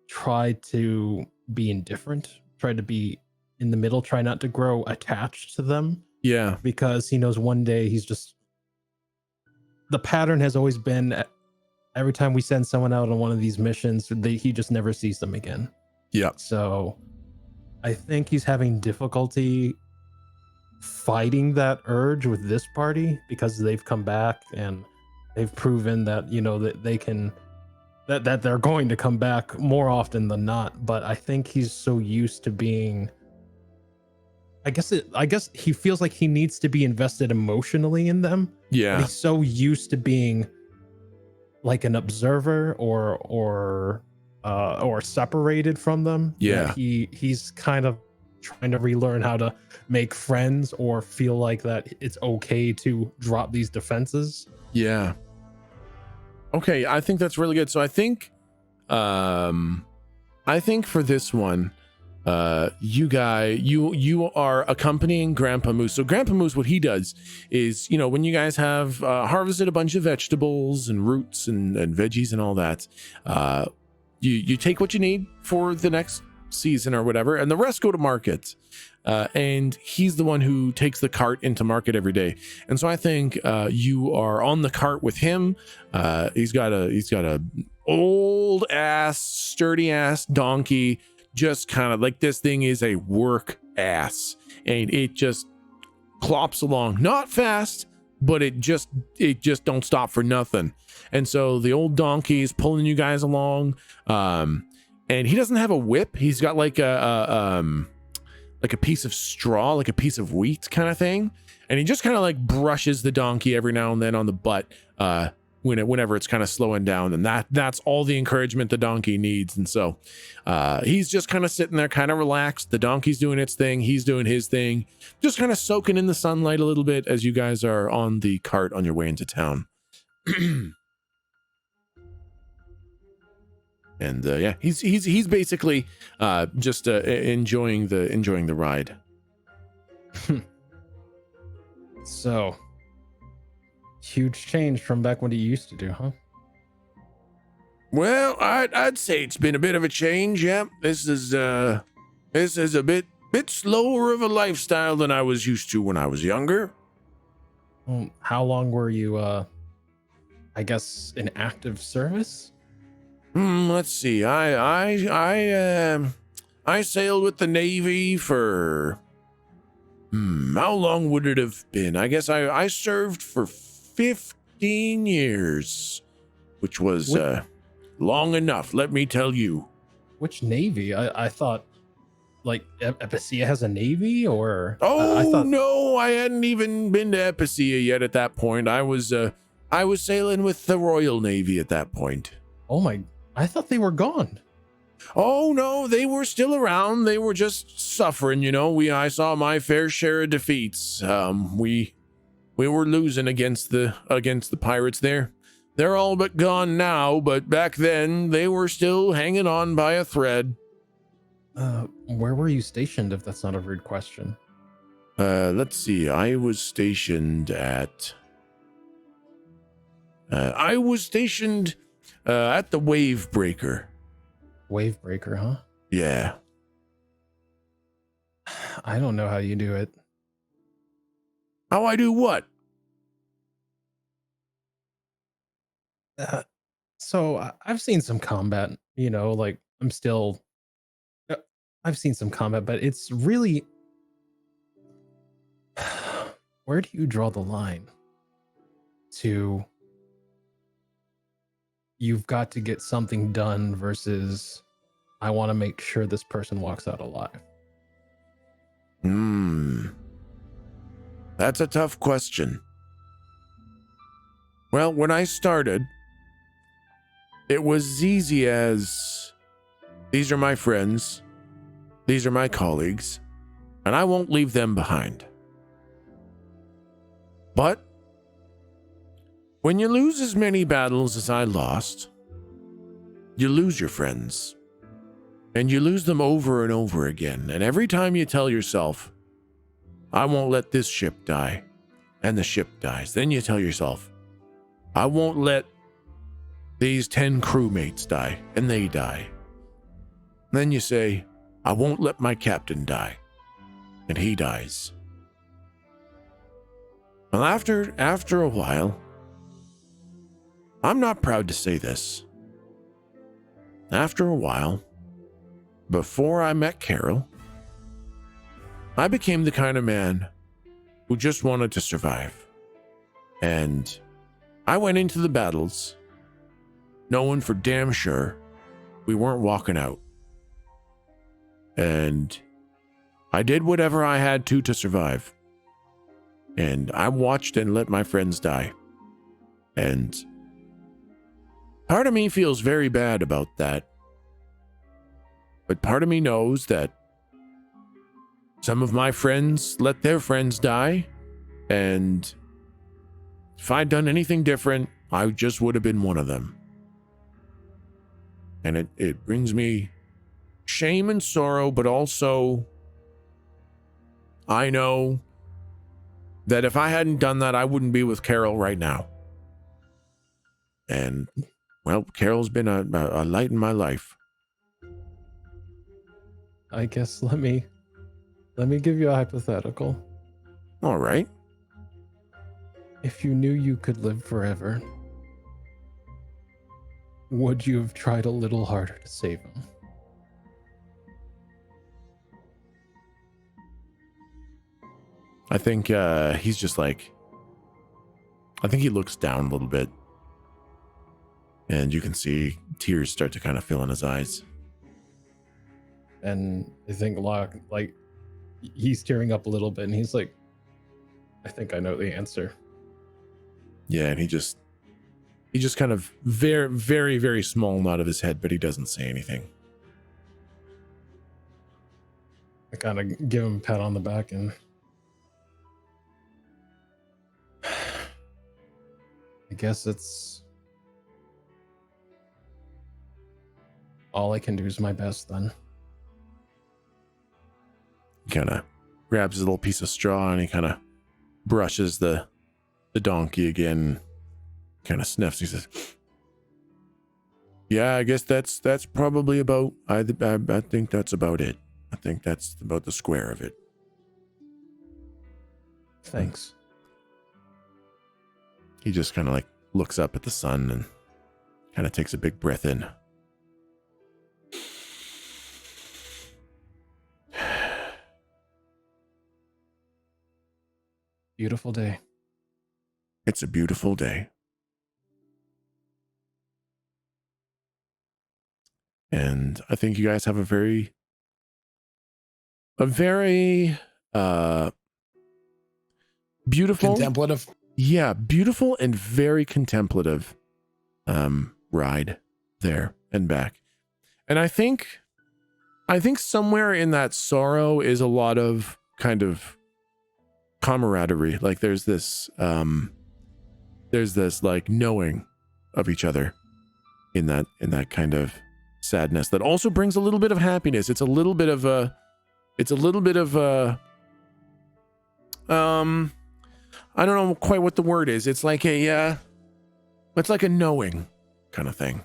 tried to be indifferent, tried to be in the middle, try not to grow attached to them. Yeah. Because he knows one day the pattern has always been every time we send someone out on one of these missions, he just never sees them again. Yeah. So I think he's having difficulty fighting that urge with this party because they've come back and they've proven that, that they can, that they're going to come back more often than not. But I think he's so used to being, I guess he feels like he needs to be invested emotionally in them. Yeah. He's so used to being like an observer or separated from them. Yeah. He's kind of trying to relearn how to make friends or feel like that it's okay to drop these defenses. Yeah. Okay, I think that's really good. So I think for this one, you are accompanying Grandpa Moose. So Grandpa Moose, what he does is, when you guys have harvested a bunch of vegetables and roots and veggies and all that, you take what you need for the next season or whatever, and the rest go to market. And he's the one who takes the cart into market every day. And so I think you are on the cart with him. He's got a old ass, sturdy ass donkey. Just kind of like, this thing is a work ass, and it just clops along, not fast, but it just don't stop for nothing. And so the old donkey is pulling you guys along, and he doesn't have a whip. He's got like a piece of straw, like a piece of wheat kind of thing, and he just kind of like brushes the donkey every now and then on the butt whenever it's kind of slowing down, and that's all the encouragement the donkey needs. And so he's just kind of sitting there, kind of relaxed. The donkey's doing its thing, he's doing his thing, just kind of soaking in the sunlight a little bit as you guys are on the cart on your way into town. And yeah, he's basically just enjoying the ride. So Huge change from back when you used to do, huh? Well, I'd say it's been a bit of a change. Yeah, this is a bit slower of a lifestyle than I was used to when I was younger. Well, how long were you, I guess, in active service? Let's see. I sailed with the Navy for how long would it have been? I guess I served for 15 years, which was long enough, let me tell you. Which Navy? I thought, like, Epicia has a Navy, or... Oh, I thought... no, I hadn't even been to Epicia yet at that point. I was sailing with the Royal Navy at that point. Oh my... I thought they were gone. Oh no, they were still around. They were just suffering, you know. I saw my fair share of defeats. We were losing against the pirates there. They're all but gone now, but back then they were still hanging on by a thread. Where were you stationed, if that's not a rude question? Let's see. I was stationed at the Wave Breaker. Wave Breaker, huh? Yeah. I don't know how you do it. How I do what? So I've seen some combat, you know, like I've seen some combat, but it's really, where do you draw the line to you've got to get something done versus I want to make sure this person walks out alive? That's a tough question. Well, when I started, it was as easy as, these are my friends, these are my colleagues, and I won't leave them behind. But when you lose as many battles as I lost, you lose your friends. And you lose them over and over again. And every time you tell yourself, I won't let this ship die, and the ship dies, then you tell yourself, I won't let these 10 crewmates die, and they die. Then you say, I won't let my captain die, and he dies. Well, after a while, I'm not proud to say this. After a while, before I met Carol, I became the kind of man who just wanted to survive. And I went into the battles knowing for damn sure we weren't walking out. And I did whatever I had to survive. And I watched and let my friends die. And part of me feels very bad about that. But part of me knows that some of my friends let their friends die, and if I'd done anything different, I just would have been one of them. And it brings me shame and sorrow, but also I know that if I hadn't done that, I wouldn't be with Carol right now. And, well, Carol's been a light in my life. I guess let me give you a hypothetical. All right. If you knew you could live forever, would you have tried a little harder to save him? I think he's just like, I think he looks down a little bit, and you can see tears start to kind of fill in his eyes. And I think Locke, like, he's tearing up a little bit, and he's like, I think I know the answer. Yeah, and he just kind of very, very, very small nod of his head, but he doesn't say anything. I kind of give him a pat on the back, and I guess it's all I can do is my best then. He kind of grabs his little piece of straw and he kind of brushes the the donkey again, kind of sniffs. He says, yeah, I guess that's probably about, I think that's about it. I think that's about the square of it. Thanks. He just kind of like looks up at the sun and kind of takes a big breath in. Beautiful day. It's a beautiful day. And I think you guys have a very beautiful, Contemplative. yeah, beautiful and very contemplative ride there and back. And I think somewhere in that sorrow is a lot of kind of camaraderie. Like there's this like knowing of each other in that kind of sadness that also brings a little bit of happiness. It's a little bit of a I don't know quite what the word is. It's like a knowing kind of thing.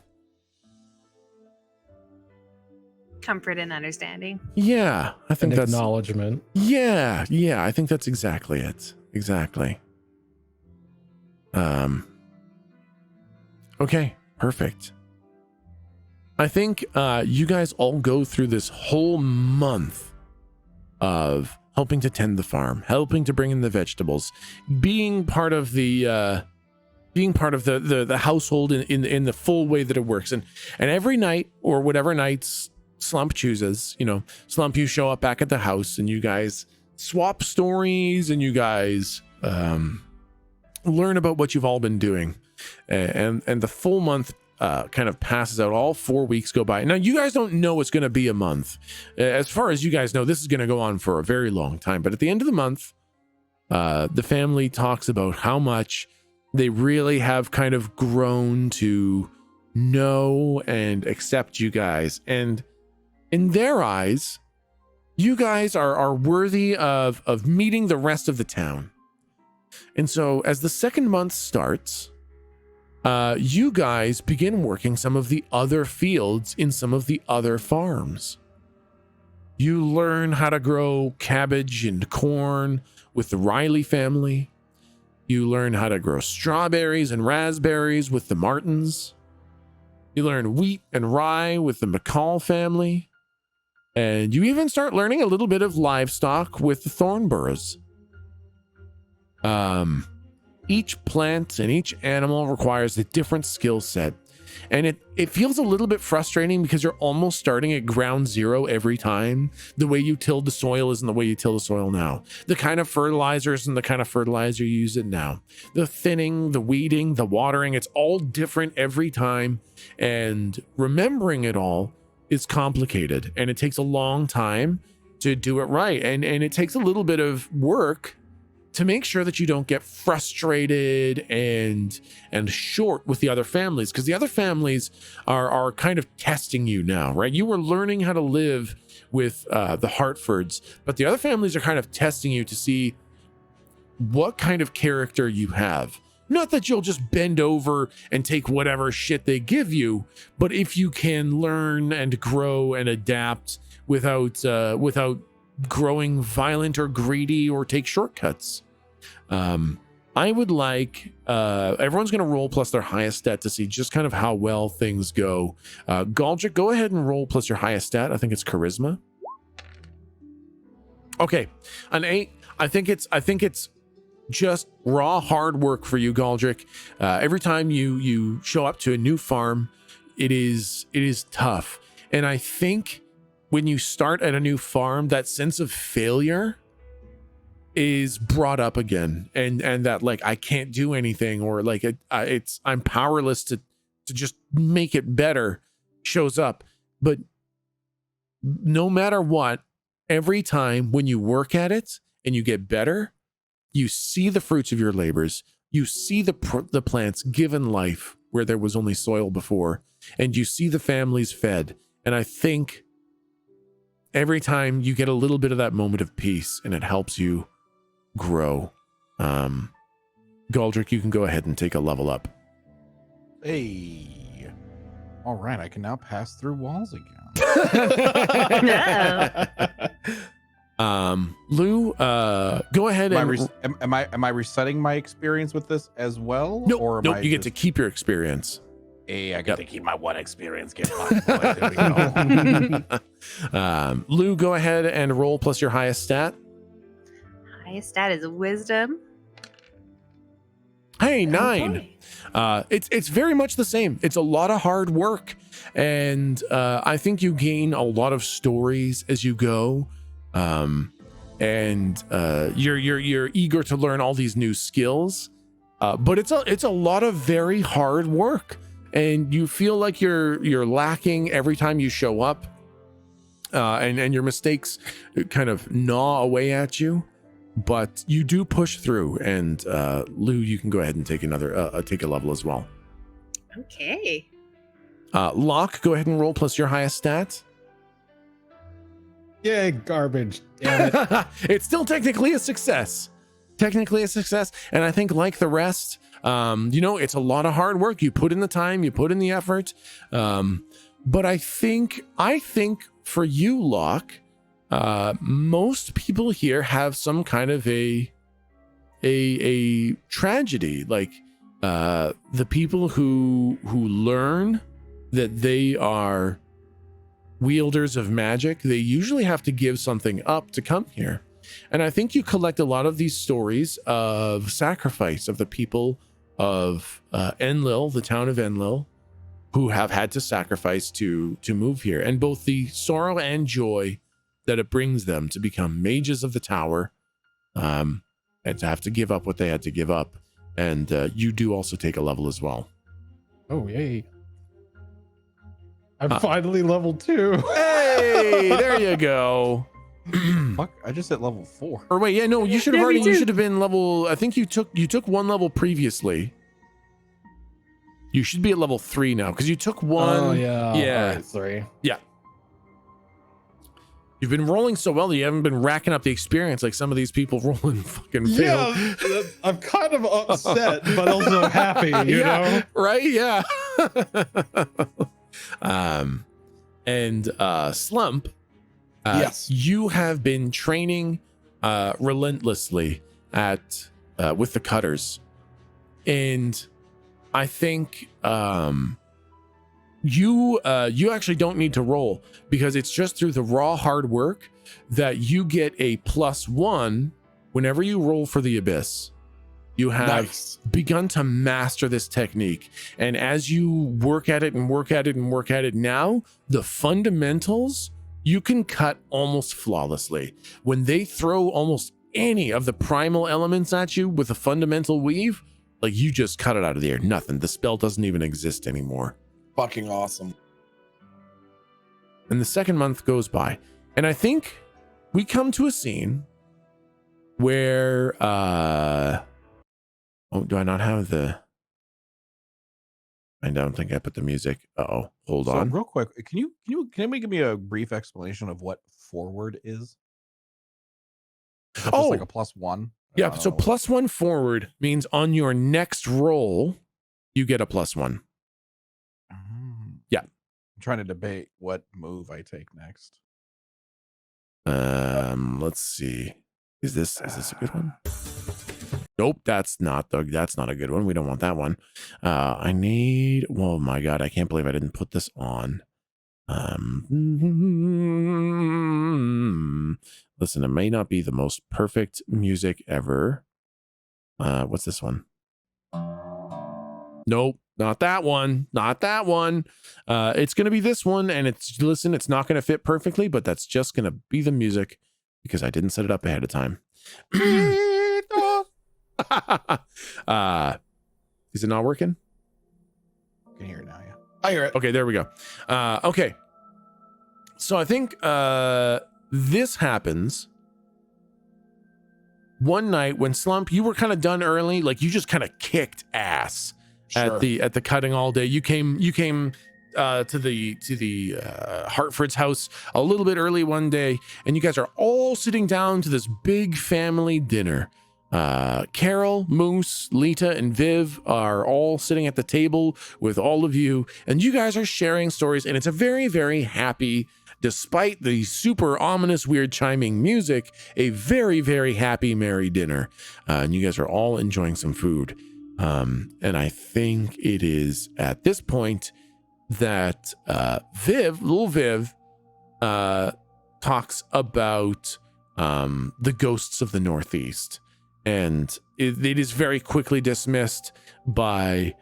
Comfort and understanding. Yeah, I think that's acknowledgement. Yeah, I think that's exactly it. Exactly. Okay, perfect. I think you guys all go through this whole month of helping to tend the farm, helping to bring in the vegetables, being part of the household in the full way that it works. And every night or whatever nights Slump chooses, Slump, you show up back at the house and you guys swap stories and you guys learn about what you've all been doing. And the full month kind of passes out. All 4 weeks go by. Now, you guys don't know it's going to be a month. As far as you guys know, this is going to go on for a very long time. But at the end of the month, the family talks about how much they really have kind of grown to know and accept you guys. And in their eyes, you guys are worthy of meeting the rest of the town. And so as the second month starts, you guys begin working some of the other fields in some of the other farms. You learn how to grow cabbage and corn with the Riley family. You learn how to grow strawberries and raspberries with the Martins. You learn wheat and rye with the McCall family. And you even start learning a little bit of livestock with the Thornburrows. Each plant and each animal requires a different skill set. And it feels a little bit frustrating because you're almost starting at ground zero every time. The way you tilled the soil isn't the way you till the soil now. The kind of fertilizer isn't the kind of fertilizer you use it now. The thinning, the weeding, the watering, it's all different every time. And remembering it all is complicated. And it takes a long time to do it right. And it takes a little bit of work to make sure that you don't get frustrated and short with the other families, because the other families are kind of testing you now, right? You were learning how to live with the Hartfords, but the other families are kind of testing you to see what kind of character you have. Not that you'll just bend over and take whatever shit they give you, but if you can learn and grow and adapt without growing violent or greedy or take shortcuts. I would like everyone's going to roll plus their highest stat to see just kind of how well things go. Galdric, go ahead and roll plus your highest stat. I think it's charisma. Okay, an 8. I think it's just raw hard work for you, Galdric. Every time you show up to a new farm, it is tough. And I think when you start at a new farm, that sense of failure is brought up again, and that like I can't do anything, or like I'm powerless to just make it better shows up. But no matter what, every time when you work at it and you get better, you see the fruits of your labors. You see the plants given life where there was only soil before, and you see the families fed. And I think every time you get a little bit of that moment of peace, and it helps you grow. Galdric, you can go ahead and take a level up. Hey. All right, I can now pass through walls again. Lou, go ahead and am I resetting my experience with this as well? nope, or nope, you get to keep your experience. Hey, I get to keep my one experience. Get there we go. Lou, go ahead and roll plus your highest stat. Highest stat is wisdom. Hey, 9. Okay. It's very much the same. It's a lot of hard work, and I think you gain a lot of stories as you go, and you're eager to learn all these new skills, but it's a lot of very hard work, and you feel like you're lacking every time you show up, and your mistakes kind of gnaw away at you. But you do push through, and Lou, you can go ahead and take take a level as well. Okay. Locke, go ahead and roll plus your highest stat. Yay, garbage. Damn it. It's still technically a success. And I think like the rest, it's a lot of hard work. You put in the time, you put in the effort. But I think for you, Locke, most people here have some kind of a tragedy, like the people who learn that they are wielders of magic, they usually have to give something up to come here. And I think you collect a lot of these stories of sacrifice of the people of Enlil, the town of Enlil, who have had to sacrifice to move here, and both the sorrow and joy that it brings them to become mages of the tower, and to have to give up what they had to give up. And you do also take a level as well. Oh, yay. I'm finally level 2. Hey, there you go. Fuck, I just hit level 4. Or wait, yeah, no, you should have Yeah, me already. You too. should have been level. I think you took one level previously. You should be at level 3 now because you took one. Oh, yeah. Yeah. All right, 3. Yeah. You've been rolling so well that you haven't been racking up the experience like some of these people rolling fucking fail. Yeah, I'm kind of upset, but also happy, you know? Right? Yeah. And Slump, Yes. you have been training relentlessly at with the cutters, and I think you actually don't need to roll because it's just through the raw hard work that you get a +1 whenever you roll for the abyss. You have Nice. begun to master this technique, and as you work at it and work at it and work at it now, the fundamentals you can cut almost flawlessly. When they throw almost any of the primal elements at you with a fundamental weave, like you just cut it out of the air. Nothing. The spell doesn't even exist anymore. Fucking awesome. And the second month goes by, and I think we come to a scene where oh, do I not have the... I don't think I put the music. Uh-oh. Hold So on. real quick, can anybody give me a brief explanation of what forward is? Is it just Oh, like a +1. yeah. So +1 forward means on your next roll, you get a +1. Yeah. I'm trying to debate what move I take next. Let's see. Is this a good one? Nope, that's not a good one. We don't want that one. I need, oh my God, I can't believe I didn't put this on. Listen, it may not be the most perfect music ever. What's this one? Nope, not that one. Not that one. It's going to be this one, and it's not going to fit perfectly, but that's just going to be the music because I didn't set it up ahead of time. Is it not working? I can hear it now, yeah. I hear it. Okay, there we go. Okay. So I think this happens one night when Slump, you were kind of done early, like you just kind of kicked ass Sure. at the cutting all day. You came to the Hartford's house a little bit early one day, and you guys are all sitting down to this big family dinner. Carol, Moose, Lita, and Viv are all sitting at the table with all of you, and you guys are sharing stories, and it's a very, very happy, despite the super ominous, weird chiming music, a very, very happy, merry dinner. And you guys are all enjoying some food. And I think it is at this point that little Viv, talks about the ghosts of the Northeast. And it is very quickly dismissed by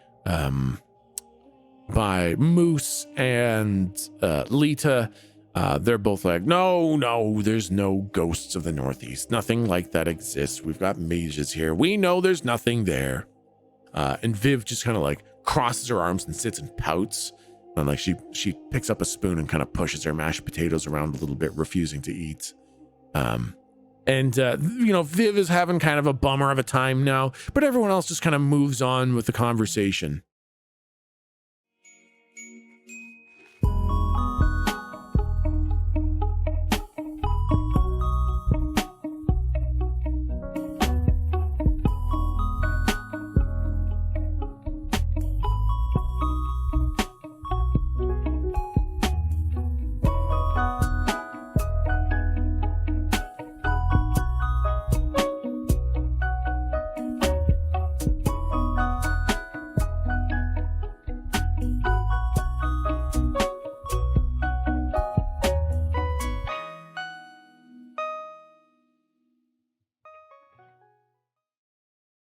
Moose and Lita. They're both like, no, there's no ghosts of the Northeast. Nothing like that exists. We've got mages here. We know there's nothing there. And Viv just kind of like crosses her arms and sits and pouts. And like she picks up a spoon and kind of pushes her mashed potatoes around a little bit, refusing to eat. Viv is having kind of a bummer of a time now, but everyone else just kind of moves on with the conversation.